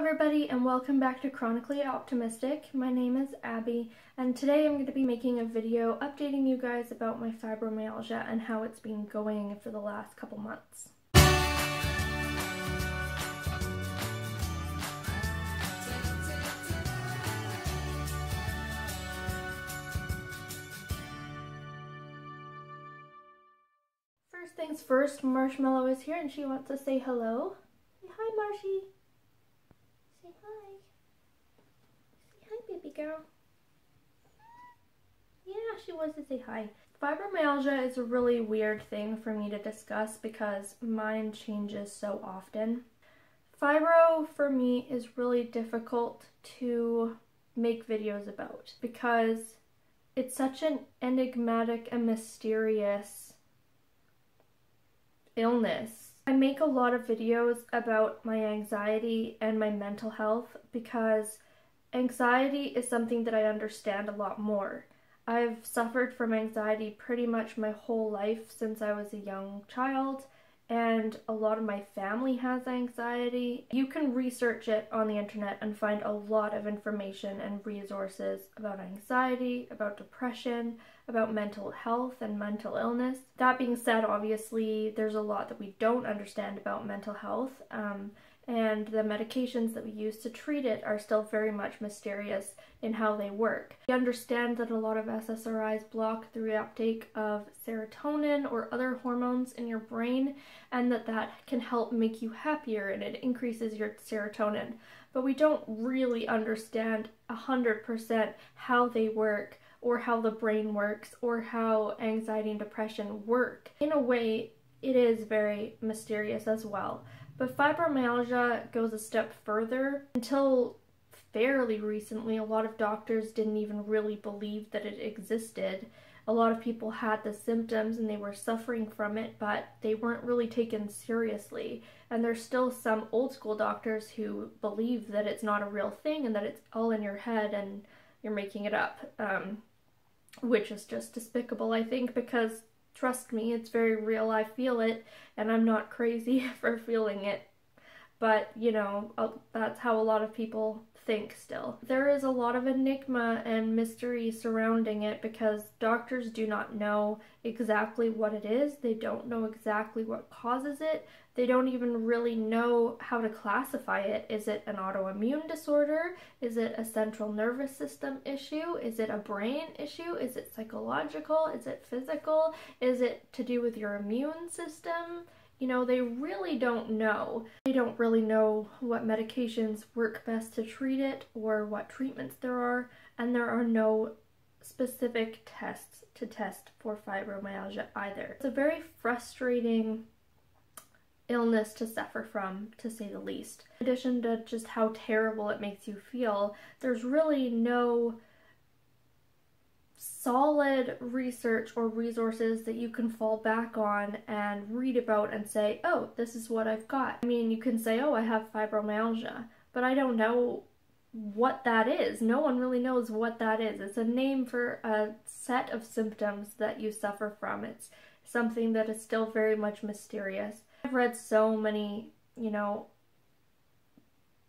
everybody, and welcome back to Chronically Optimistic. My name is Abby, and today I'm going to be making a video updating you guys about my fibromyalgia and how it's been going for the last couple months. First things first, Marshmallow is here and she wants to say hello. Say hi, Marshy. Say hi. Say hi, baby girl. Yeah, she wants to say hi. Fibromyalgia is a really weird thing for me to discuss because mine changes so often. Fibro, for me, is really difficult to make videos about because it's such an enigmatic and mysterious illness. I make a lot of videos about my anxiety and my mental health because anxiety is something that I understand a lot more. I've suffered from anxiety pretty much my whole life since I was a young child, and a lot of my family has anxiety. You can research it on the internet and find a lot of information and resources about anxiety, about depression, about mental health and mental illness. That being said, obviously, there's a lot that we don't understand about mental health, and the medications that we use to treat it are still very much mysterious in how they work. We understand that a lot of SSRIs block the reuptake of serotonin or other hormones in your brain, and that can help make you happier and it increases your serotonin. But we don't really understand 100% how they work, or how the brain works, or how anxiety and depression work. In a way, it is very mysterious as well. But fibromyalgia goes a step further. Until fairly recently, a lot of doctors didn't even really believe that it existed. A lot of people had the symptoms and they were suffering from it, but they weren't really taken seriously. And there's still some old school doctors who believe that it's not a real thing and that it's all in your head and you're making it up, which is just despicable, I think, because trust me, it's very real. I feel it, and I'm not crazy for feeling it. But, you know, that's how a lot of people think still. There is a lot of enigma and mystery surrounding it because doctors do not know exactly what it is. They don't know exactly what causes it. They don't even really know how to classify it. Is it an autoimmune disorder? Is it a central nervous system issue? Is it a brain issue? Is it psychological? Is it physical? Is it to do with your immune system? You know, they really don't know. They don't really know what medications work best to treat it or what treatments there are, and there are no specific tests to test for fibromyalgia either. It's a very frustrating illness to suffer from, to say the least. In addition to just how terrible it makes you feel, there's really no solid research or resources that you can fall back on and read about and say, oh, this is what I've got. I mean, you can say, oh, I have fibromyalgia, but I don't know what that is. No one really knows what that is. It's a name for a set of symptoms that you suffer from. It's something that is still very much mysterious. I've read so many, you know,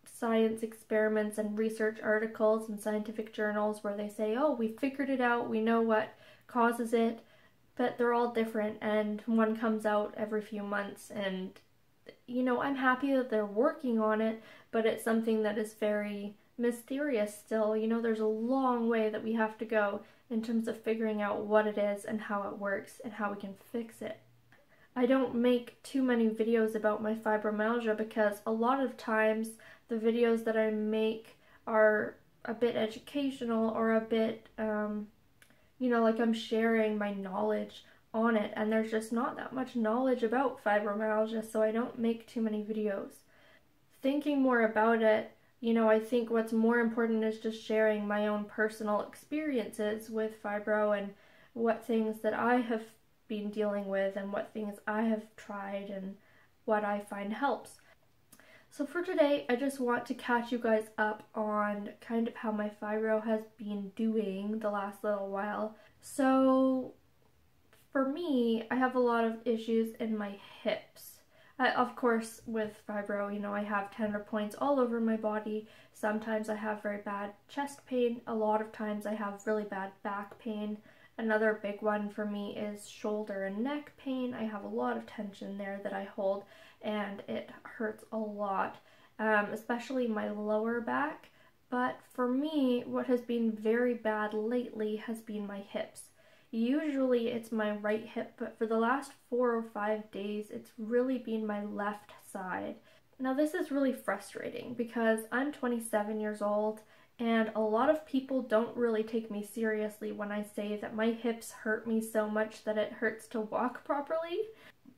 science experiments and research articles and scientific journals where they say, oh, we figured it out, we know what causes it, but they're all different and one comes out every few months. And, you know, I'm happy that they're working on it, but it's something that is very mysterious still. You know, there's a long way that we have to go in terms of figuring out what it is and how it works and how we can fix it. I don't make too many videos about my fibromyalgia because a lot of times the videos that I make are a bit educational or a bit, you know, like I'm sharing my knowledge on it, and there's just not that much knowledge about fibromyalgia, so I don't make too many videos. Thinking more about it, you know, I think what's more important is just sharing my own personal experiences with fibro and what things that I have been dealing with and what things I have tried and what I find helps. So for today, I just want to catch you guys up on kind of how my fibro has been doing the last little while. So for me, I have a lot of issues in my hips. Of course, with fibro, you know, I have tender points all over my body. Sometimes I have very bad chest pain. A lot of times I have really bad back pain. Another big one for me is shoulder and neck pain. I have a lot of tension there that I hold, and it hurts a lot, especially my lower back. But for me, what has been very bad lately has been my hips. Usually it's my right hip, but for the last 4 or 5 days, it's really been my left side. Now this is really frustrating because I'm 27 years old and a lot of people don't really take me seriously when I say that my hips hurt me so much that it hurts to walk properly.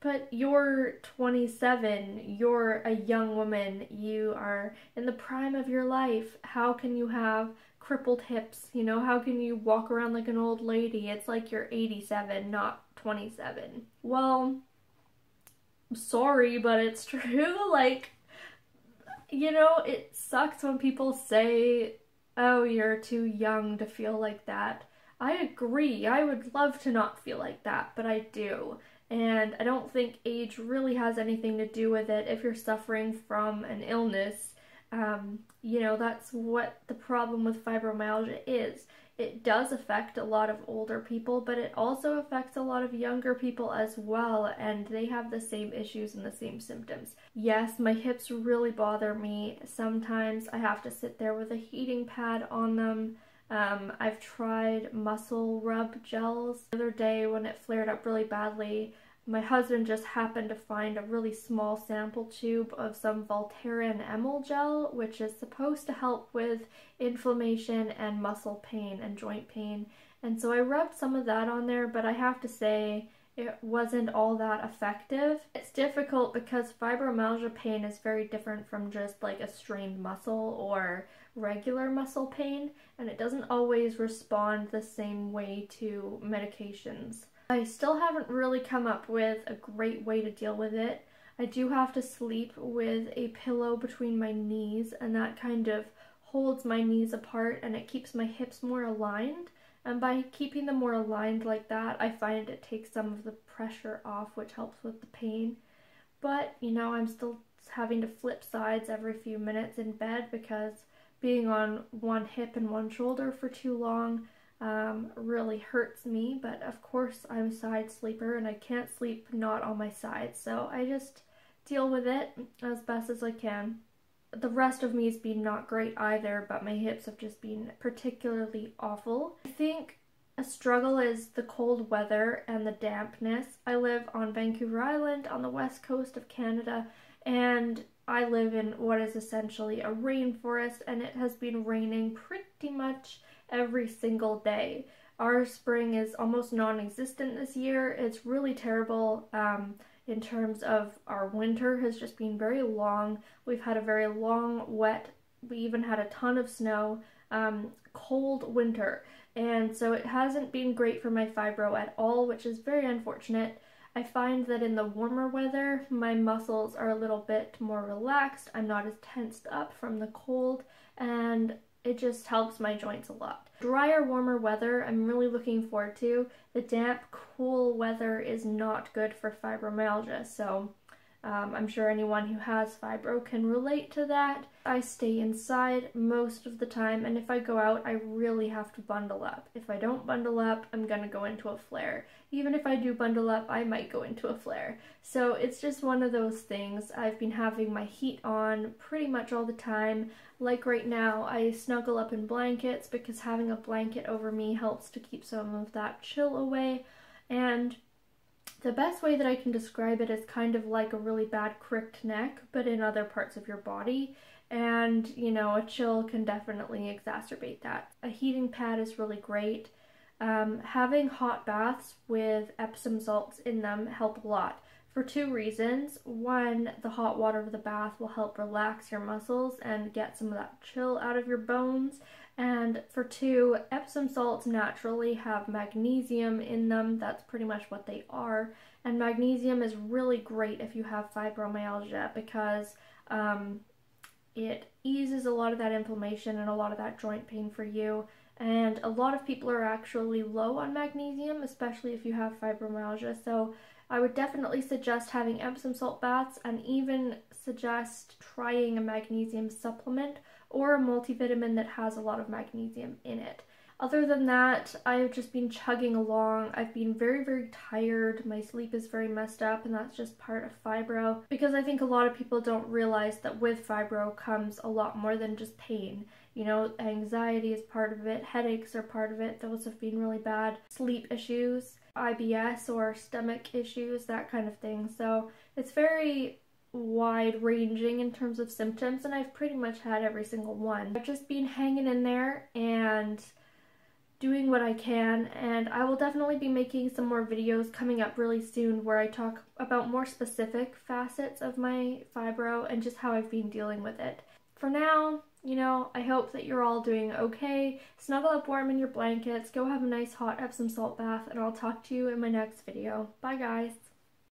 But you're 27, you're a young woman, you are in the prime of your life. How can you have crippled hips? You know, how can you walk around like an old lady? It's like you're 87, not 27. Well, sorry, but it's true. Like, you know, it sucks when people say, oh, you're too young to feel like that. I agree. I would love to not feel like that, but I do. And I don't think age really has anything to do with it if you're suffering from an illness. You know, that's what the problem with fibromyalgia is. It does affect a lot of older people, but it also affects a lot of younger people as well, and they have the same issues and the same symptoms. Yes, my hips really bother me. Sometimes I have to sit there with a heating pad on them. I've tried muscle rub gels. The other day when it flared up really badly, my husband just happened to find a really small sample tube of some Voltaren Emul gel, which is supposed to help with inflammation and muscle pain and joint pain. And so I rubbed some of that on there, but I have to say it wasn't all that effective. It's difficult because fibromyalgia pain is very different from just like a strained muscle or regular muscle pain, and it doesn't always respond the same way to medications. I still haven't really come up with a great way to deal with it. I do have to sleep with a pillow between my knees, and that kind of holds my knees apart and it keeps my hips more aligned. And by keeping them more aligned like that, I find it takes some of the pressure off, which helps with the pain. But, you know, I'm still having to flip sides every few minutes in bed because being on one hip and one shoulder for too long really hurts me. But of course I'm a side sleeper and I can't sleep not on my side, so I just deal with it as best as I can. The rest of me has been not great either, but my hips have just been particularly awful. I think a struggle is the cold weather and the dampness. I live on Vancouver Island on the west coast of Canada, and I live in what is essentially a rainforest, and it has been raining pretty much every single day. Our spring is almost non-existent this year. It's really terrible in terms of our winter has just been very long. We've had a very long, wet, we even had a ton of snow, cold winter. And so it hasn't been great for my fibro at all, which is very unfortunate. I find that in the warmer weather, my muscles are a little bit more relaxed. I'm not as tensed up from the cold, and it just helps my joints a lot. Drier, warmer weather, I'm really looking forward to. The damp, cool weather is not good for fibromyalgia, so I'm sure anyone who has fibro can relate to that. I stay inside most of the time, and if I go out, I really have to bundle up. If I don't bundle up, I'm gonna go into a flare. Even if I do bundle up, I might go into a flare. So it's just one of those things. I've been having my heat on pretty much all the time. Like right now, I snuggle up in blankets because having a blanket over me helps to keep some of that chill away. And the best way that I can describe it is kind of like a really bad cricked neck, but in other parts of your body. And, you know, a chill can definitely exacerbate that. A heating pad is really great. Having hot baths with Epsom salts in them help a lot for two reasons. One, the hot water of the bath will help relax your muscles and get some of that chill out of your bones. And for two, Epsom salts naturally have magnesium in them. That's pretty much what they are. And magnesium is really great if you have fibromyalgia because it eases a lot of that inflammation and a lot of that joint pain for you. And a lot of people are actually low on magnesium, especially if you have fibromyalgia. So I would definitely suggest having Epsom salt baths and even suggest trying a magnesium supplement or a multivitamin that has a lot of magnesium in it. Other than that, I've just been chugging along. I've been very, very tired. My sleep is very messed up, and that's just part of fibro, because I think a lot of people don't realize that with fibro comes a lot more than just pain. You know, anxiety is part of it, headaches are part of it. Those have been really bad. Sleep issues, IBS or stomach issues, that kind of thing. So it's very wide ranging in terms of symptoms, and I've pretty much had every single one. I've just been hanging in there and doing what I can, and I will definitely be making some more videos coming up really soon where I talk about more specific facets of my fibro and just how I've been dealing with it. For now, you know, I hope that you're all doing okay. Snuggle up warm in your blankets, go have a nice hot Epsom salt bath, and I'll talk to you in my next video. Bye guys!